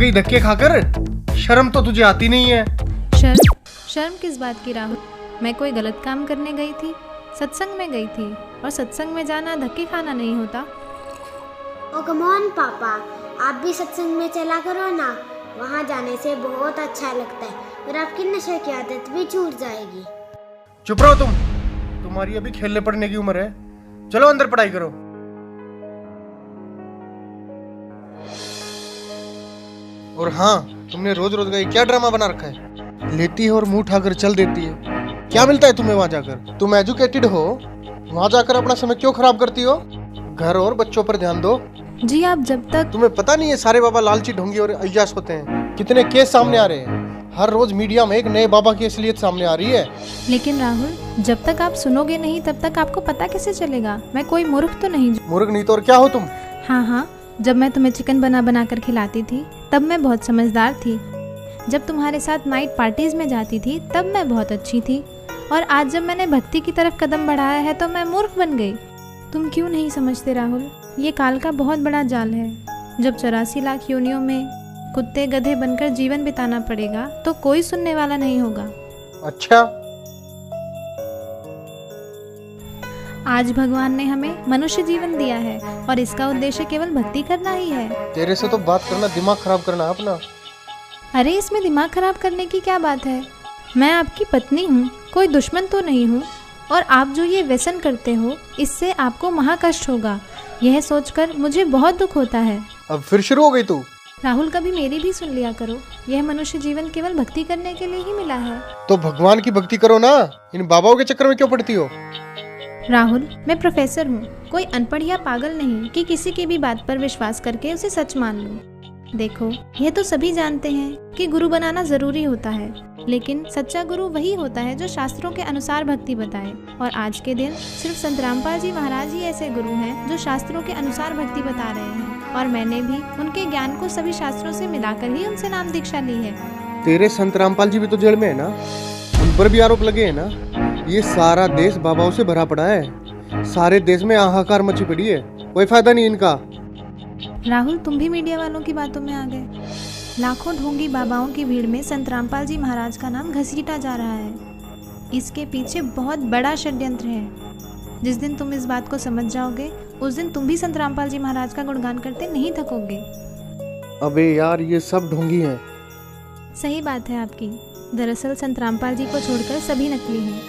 गई धक्के खाकर। शर्म तो तुझे आती नहीं है। शर्म? शर्म किस बात की राहुल? मैं कोई गलत काम करने गई थी? सत्संग में गई थी, और सत्संग में जाना धक्के खाना नहीं होता। ओ कम ऑन पापा, आप भी सत्संग में चला करो ना। वहाँ जाने से बहुत अच्छा लगता है और आपकी नशे की आदत भी छूट जाएगी। चुप रहो तुम, तुम्हारी अभी खेलने पड़ने की उम्र है। चलो अंदर पढ़ाई करो। और हाँ, तुमने रोज रोज का ये क्या ड्रामा बना रखा है? लेती है और मुंह उठाकर चल देती है। क्या मिलता है तुम्हें वहां जाकर? तुम एजुकेटेड हो, वहां जाकर अपना समय क्यों खराब करती हो? घर और बच्चों पर ध्यान दो। जी आप जब तक तुम्हें पता नहीं है सारे बाबा लालची, ढोंगी और अय्याश होते हैं। कितने केस सामने आ रहे हैं। हर रोज मीडिया में एक नए बाबा की असलियत सामने आ रही है। लेकिन राहुल, जब तक आप सुनोगे नहीं तब तक आपको पता कैसे चलेगा? मैं कोई मूर्ख तो नहीं। मूर्ख नहीं तो और क्या हो तुम? हाँ, जब मैं तुम्हें चिकन बना कर खिलाती थी तब मैं बहुत समझदार थी। जब तुम्हारे साथ नाइट पार्टीज में जाती थी तब मैं बहुत अच्छी थी। और आज जब मैंने भक्ति की तरफ कदम बढ़ाया है तो मैं मूर्ख बन गई। तुम क्यों नहीं समझते राहुल? ये काल का बहुत बड़ा जाल है। जब 84 लाख योनियों में कुत्ते गधे बनकर जीवन बिताना पड़ेगा तो कोई सुनने वाला नहीं होगा। अच्छा, आज भगवान ने हमें मनुष्य जीवन दिया है और इसका उद्देश्य केवल भक्ति करना ही है। तेरे से तो बात करना दिमाग खराब करना है अपना। अरे इसमें दिमाग खराब करने की क्या बात है? मैं आपकी पत्नी हूँ, कोई दुश्मन तो नहीं हूँ। और आप जो ये व्यसन करते हो इससे आपको महाकष्ट होगा, यह सोचकर मुझे बहुत दुख होता है। अब फिर शुरू हो गई तू? राहुल, कभी मेरी भी सुन लिया करो। यह मनुष्य जीवन केवल भक्ति करने के लिए ही मिला है। तो भगवान की भक्ति करो ना, इन बाबाओं के चक्कर में क्यों पड़ती हो? राहुल, मैं प्रोफेसर हूँ, कोई अनपढ़ या पागल नहीं कि किसी की भी बात पर विश्वास करके उसे सच मान लूं। देखो, यह तो सभी जानते हैं कि गुरु बनाना जरूरी होता है, लेकिन सच्चा गुरु वही होता है जो शास्त्रों के अनुसार भक्ति बताए। और आज के दिन सिर्फ संत रामपाल जी महाराज ही ऐसे गुरु हैं जो शास्त्रों के अनुसार भक्ति बता रहे हैं। और मैंने भी उनके ज्ञान को सभी शास्त्रों से मिलाकर ही उनसे नाम दीक्षा ली है। तेरे संत रामपाल जी भी तो जेल में है ना, उन पर भी आरोप लगे हैं ना। ये सारा देश बाबाओं से भरा पड़ा है, सारे देश में हाहाकार मची पड़ी है, कोई फायदा नहीं इनका। राहुल, तुम भी मीडिया वालों की बातों में आ गए। लाखों ढोंगी बाबाओं की भीड़ में संत रामपाल जी महाराज का नाम घसीटा जा रहा है। इसके पीछे बहुत बड़ा षड्यंत्र है। जिस दिन तुम इस बात को समझ जाओगे उस दिन तुम भी संत रामपाल जी महाराज का गुणगान करते नहीं थकोगे। अबे यार, ये सब ढोंगी हैं। सही बात है आपकी। दरअसल संत रामपाल जी को छोड़कर सभी नकली हैं,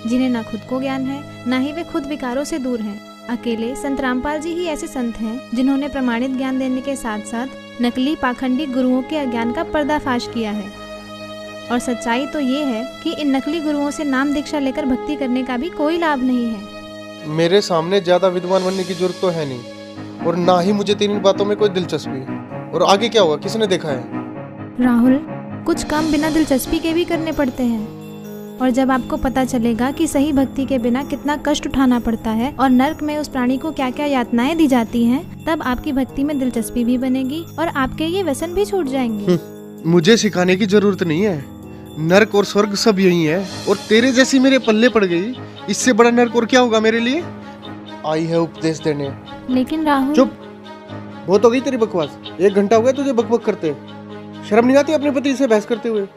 जिन्हें ना खुद को ज्ञान है ना ही वे खुद विकारों से दूर हैं। अकेले संत रामपाल जी ही ऐसे संत हैं जिन्होंने प्रमाणित ज्ञान देने के साथ साथ नकली पाखंडी गुरुओं के अज्ञान का पर्दाफाश किया है। और सच्चाई तो ये है कि इन नकली गुरुओं से नाम दीक्षा लेकर भक्ति करने का भी कोई लाभ नहीं है। मेरे सामने ज्यादा विद्वान बनने की जरूरत तो है नहीं, और ना ही मुझे तेरी बातों में कोई दिलचस्पी। और आगे क्या होगा किसने देखा है? राहुल, कुछ काम बिना दिलचस्पी के भी करने पड़ते हैं। और जब आपको पता चलेगा कि सही भक्ति के बिना कितना कष्ट उठाना पड़ता है और नर्क में उस प्राणी को क्या क्या यातनाएं दी जाती हैं, तब आपकी भक्ति में दिलचस्पी भी बनेगी और आपके ये व्यसन भी छूट जाएंगे। मुझे सिखाने की जरूरत नहीं है, नर्क और स्वर्ग सब यही है। और तेरे जैसी मेरे पल्ले पड़ गई, इससे बड़ा नर्क और क्या होगा मेरे लिए? आई है उपदेश देने। लेकिन राहुल, चुप, बहुत हो गई तेरी बकवास। 1 घंटा हो गया तुझे बकबक करते। शर्म नहीं आती अपने पति से बहस करते हुए?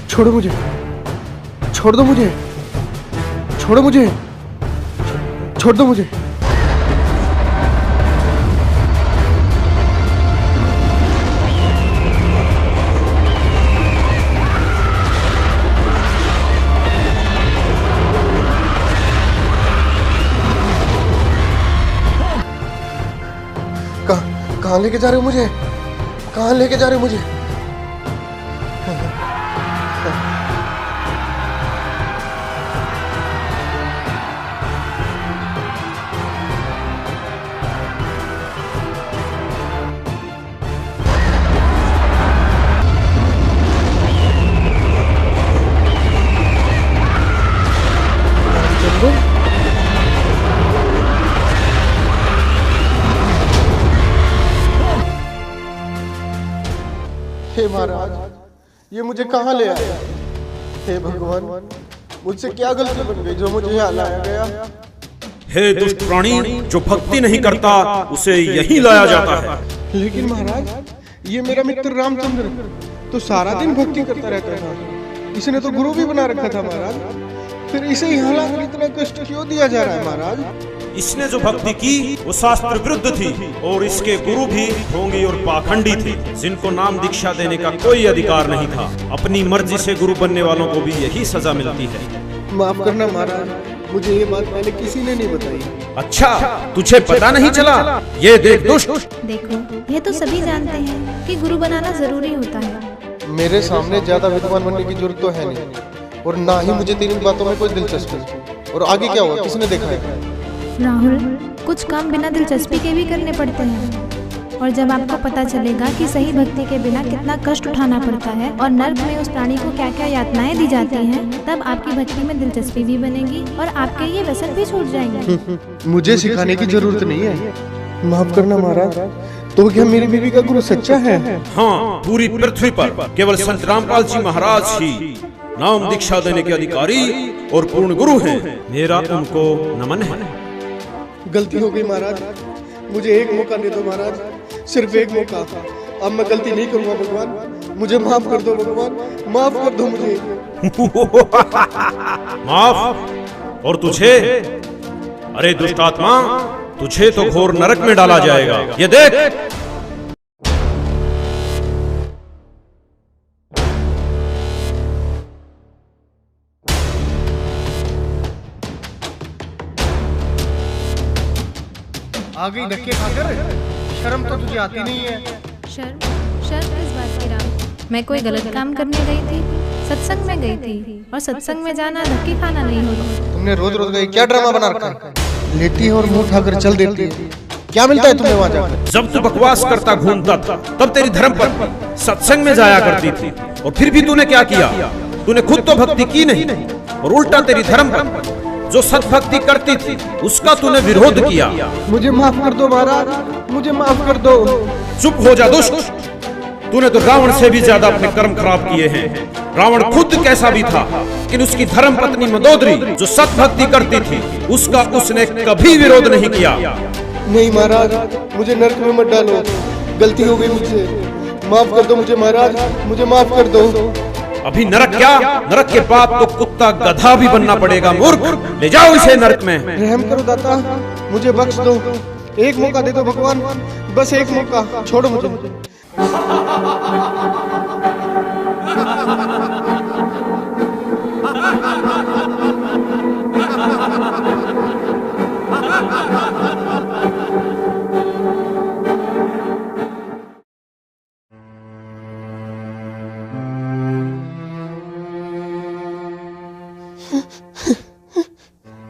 छोड़ो मुझे, छोड़ दो मुझे, छोड़ो मुझे, छोड़ दो मुझे। कहाँ लेके जा रहे हो मुझे? कहाँ लेके जा रहे हो मुझे? हे महाराज, ये मुझे कहाँ ले आया? हे भगवान, मुझसे क्या गलती बन गई जो मुझे यहाँ लाया गया? हे दुष्ट प्राणी, जो भक्ति नहीं करता उसे यही लाया जाता है। लेकिन महाराज, ये मेरा मित्र रामचंद्र तो सारा दिन भक्ति करता रहता था, इसने तो गुरु भी बना रखा था महाराज, फिर इसे यहाँ लाकर इतना कष्ट क्यों दिया जा रहा है महाराज? इसने जो भक्ति की वो शास्त्र विरुद्ध थी और इसके गुरु भी ढोंगी और पाखंडी थे, जिनको नाम दीक्षा देने का कोई अधिकार नहीं था। अपनी मर्जी से गुरु बनने वालों को भी यही सजा मिलती है। माफ करना महाराज, मुझे ये बात पहले किसी ने नहीं बताई। अच्छा, तुझे पता नहीं चला? ये देख दुष्ट। देखो, यह तो सभी जानते हैं कि गुरु बनाना जरूरी होता है। मेरे सामने ज्यादा विद्वान बनने की जरूरत तो है नहीं, और ना ही मुझे तेरी बातों में कोई दिलचस्पी। और आगे क्या हुआ, किसने देखा है? राहुल, कुछ काम बिना दिलचस्पी के भी करने पड़ते हैं, और जब आपको पता चलेगा कि सही भक्ति के बिना कितना कष्ट उठाना पड़ता है और नर्क में उस प्राणी को क्या क्या यातनाएं दी जाती हैं, तब आपकी भक्ति में दिलचस्पी भी बनेगी और आपके ये व्यसन भी छूट जाएंगे। मुझे सिखाने की जरूरत नहीं है। माफ करना महाराज, तो क्या मेरी बीवी का गुरु सच्चा है? हाँ, पूरी पृथ्वी पर केवल संत रामपाल जी महाराज ही नाम दीक्षा देने के अधिकारी और पूर्ण गुरु हैं। मेरा उनको नमन है। गलती हो गई महाराज, मुझे एक मौका दे दो महाराज, सिर्फ एक मौका। अब मैं गलती नहीं करूंगा भगवान, मुझे माफ कर दो भगवान, माफ कर दो मुझे। माफ? और तुझे? अरे दुष्ट आत्मा, तुझे तो घोर नरक में डाला जाएगा। ये देख। आ गई धक्के खाकर, शर्म तो तुझे आती नहीं है। शर्म किस बात की राम? मैं कोई गलत काम करने गई थी? सत्संग में गई थी, और सत्संग में जाना धक्के खाना नहीं होता। तुमने रोज रोज का क्या ड्रामा बना रखा है? लेटी है और मुंह उठाकर चल देती है, क्या मिलता है तुम्हें वहाँ जाकर? जब तू बकवास करता घूमता था, तब तेरी धर्मपत्नी सत्संग में जाया करती थी, और फिर भी तूने क्या किया? तूने खुद तो भक्ति की नहीं, और उल्टा तेरी धर्मपत्नी जो सत्भक्ति करती थी उसका तूने विरोध किया। मुझे माफ कर दो महाराज, मुझे माफ कर दो। चुप हो जा दुष्ट, तूने तो रावण से भी ज्यादा अपने कर्म खराब किए हैं। रावण खुद कैसा भी था, लेकिन उसकी धर्म पत्नी मंदोदरी जो सत्भक्ति करती थी उसका उसने कभी विरोध नहीं किया। नहीं महाराज, मुझे नरक में मत डालो, गलती हो गई मुझसे, माफ कर दो मुझे महाराज, मुझे माफ कर दो। अभी नरक क्या, नरक के बाद तो कुत्ता गधा भी बनना पड़ेगा। मूर्ख, ले जाओ इसे नरक में। रहम करो दाता, मुझे बख्श दो, एक मौका दे दो भगवान, बस एक मौका, छोड़ो मुझे।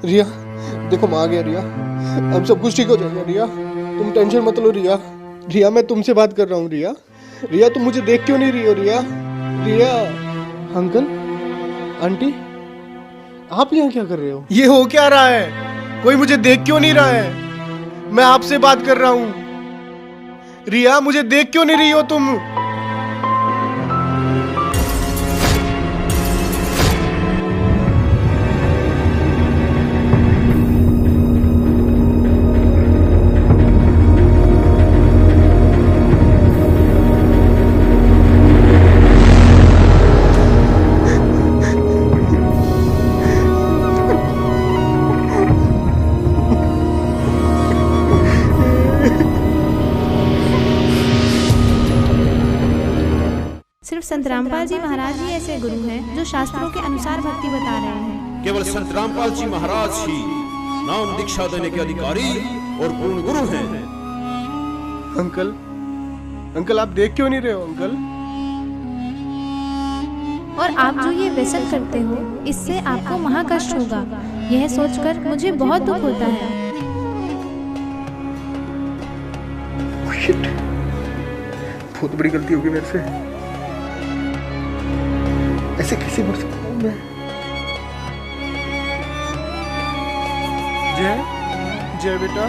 रिया, देखो मैं आ गया रिया, अब सब कुछ ठीक हो जाएगा रिया, तुम टेंशन मत लो रिया। रिया, मैं तुमसे बात कर रहा हूँ रिया। रिया, तुम मुझे देख क्यों नहीं रही हो रिया? रिया, अंकल, आंटी, आप यहाँ क्या कर रहे हो? ये हो क्या रहा है? कोई मुझे देख क्यों नहीं रहा है? मैं आपसे बात कर रहा हूँ। रिया, मुझे देख क्यों नहीं रही हो तुम? सिर्फ संत रामपाल जी महाराज ही ऐसे गुरु हैं जो शास्त्रों के अनुसार भक्ति बता रहे हैं। केवल संत रामपाल जी महाराज ही नाम दीक्षा देने के अधिकारी और पूर्ण गुरु हैं। अंकल, अंकल, आप देख क्यों नहीं रहे हो अंकल? और आप जो ये व्यसन करते हो, इससे आपको महाकष्ट होगा। यह सोचकर मुझे बहुत दुख होता है। बहुत बड़ी गलती होगी मेरे से, ऐसे कैसे मर सकता हूँ मैं? जय जय बेटा,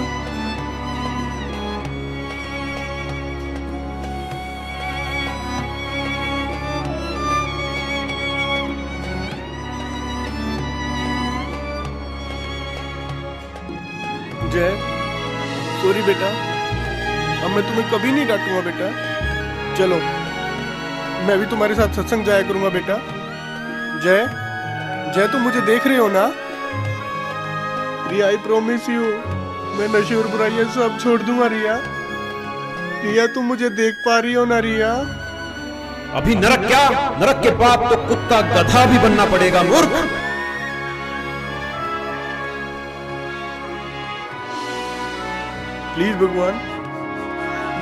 जय, सॉरी बेटा, अब मैं तुम्हें कभी नहीं डांटूंगा बेटा। चलो मैं भी तुम्हारे साथ सत्संग जाया करूंगा बेटा। जय, जय तुम मुझे देख रहे हो ना? रिया, आई प्रॉमिस यू, मैं नशे और बुराइयां सब छोड़ दूंगा रिया। रिया तुम मुझे देख पा रही हो ना रिया? अभी नरक क्या, नरक के बाद तो कुत्ता गधा भी बनना पड़ेगा मूर्ख। प्लीज भगवान,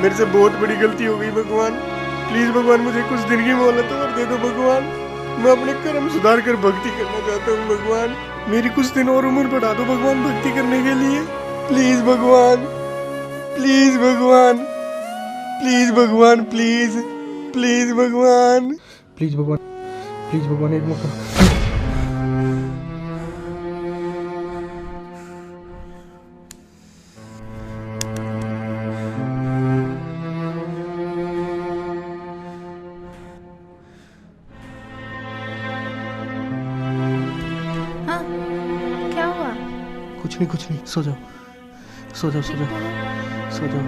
मेरे से बहुत बड़ी गलती हो गई भगवान। प्लीज भगवान, मुझे कुछ दिन की मोहलत और दे दो भगवान। मैं अपने कर्म सुधार कर भक्ति करना चाहता हूँ भगवान। मेरी कुछ दिन और उम्र बढ़ा दो भगवान भक्ति करने के लिए। प्लीज भगवान, प्लीज भगवान, प्लीज भगवान, प्लीज प्लीज भगवान, प्लीज भगवान, प्लीज भगवान, एक मौका। हाँ, क्या हुआ? कुछ नहीं, सो जाओ, सो जाओ, सो जाओ, सो जाओ।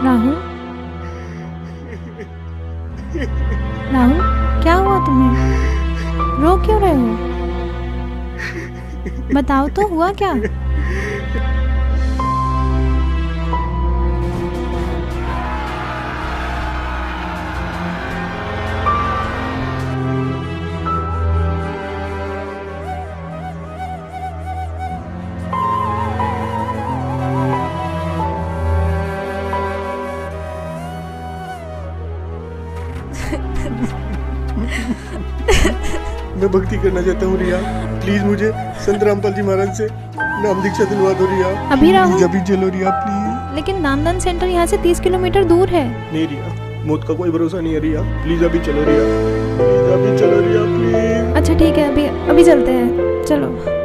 राहुल, राहुल, क्या हुआ तुम्हें? रो क्यों रहे हो? बताओ तो, हुआ क्या? मैं भक्ति करना चाहता हूँ रिया। प्लीज मुझे संत रामपाल जी महाराज से नाम दीक्षा दिलवा दो रिया। अभी राहुल, अभी चलो रिया प्लीज। लेकिन नामदान सेंटर यहाँ से 30 किलोमीटर दूर है। नहीं रिया, मौत का कोई भरोसा नहीं है रिया। प्लीज अभी चलो रिया, प्लीज अभी चलो रिया, प्लीज। अच्छा ठीक है, अभी चलते हैं, चलो।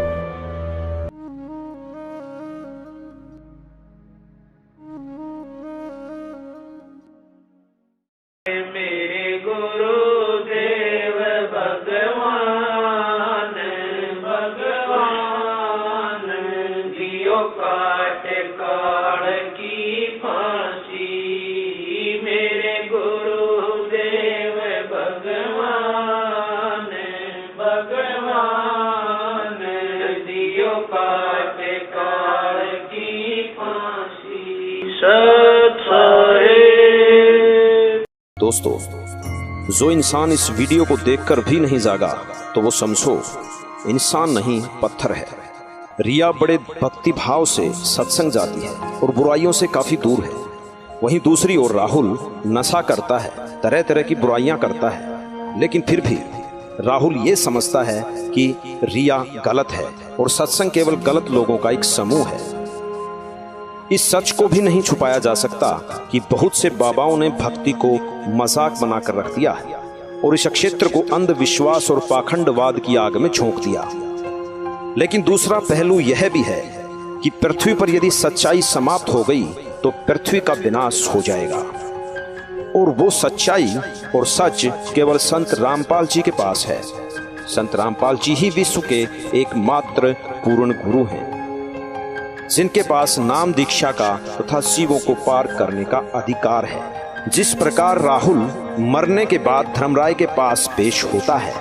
दोस्तों, जो इंसान इस वीडियो को देखकर भी नहीं जागा तो वो समझो इंसान नहीं पत्थर है। रिया बड़े भक्ति भाव से सत्संग जाती है और बुराइयों से काफी दूर है। वहीं दूसरी ओर राहुल नशा करता है, तरह तरह की बुराइयां करता है, लेकिन फिर भी राहुल ये समझता है कि रिया गलत है और सत्संग केवल गलत लोगों का एक समूह है। इस सच को भी नहीं छुपाया जा सकता कि बहुत से बाबाओं ने भक्ति को मजाक बनाकर रख दिया है और इस क्षेत्र को अंधविश्वास और पाखंडवाद की आग में झोंक दिया। लेकिन दूसरा पहलू यह भी है कि पृथ्वी पर यदि सच्चाई समाप्त हो गई तो पृथ्वी का विनाश हो जाएगा, और वो सच्चाई और सच केवल संत रामपाल जी के पास है। संत रामपाल जी ही विश्व के एकमात्र पूर्ण गुरु हैं, जिनके पास नाम दीक्षा का तथा शिवों को पार करने का अधिकार है। जिस प्रकार राहुल मरने के बाद धर्मराय के पास पेश होता है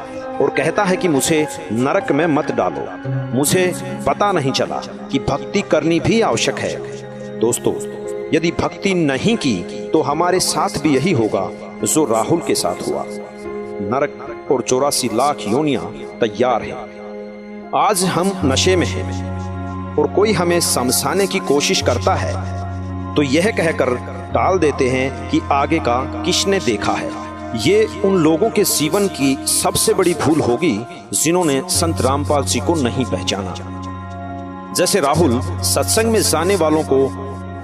और कहता है कि मुझे नरक में मत डालो। मुझे पता नहीं चला कि भक्ति करनी भी आवश्यक है। दोस्तों, यदि भक्ति नहीं की तो हमारे साथ भी यही होगा जो राहुल के साथ हुआ। नरक और 84 लाख योनियां तैयार हैं। आज हम नशे में हैं और कोई हमें समझाने की कोशिश करता है तो यह कहकर टाल देते हैं कि आगे का किसने देखा है। ये उन लोगों के जीवन की सबसे बड़ी भूल होगी जिन्होंने संत रामपाल जी को नहीं पहचाना। जैसे राहुल सत्संग में जाने वालों को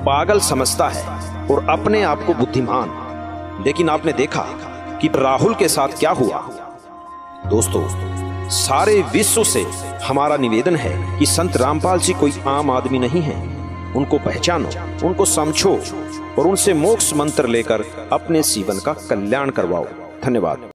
पागल समझता है और अपने आप को बुद्धिमान, लेकिन आपने देखा कि राहुल के साथ क्या हुआ। दोस्तों, सारे विश्व से हमारा निवेदन है कि संत रामपाल जी कोई आम आदमी नहीं है। उनको पहचानो, उनको समझो और उनसे मोक्ष मंत्र लेकर अपने जीवन का कल्याण करवाओ। धन्यवाद।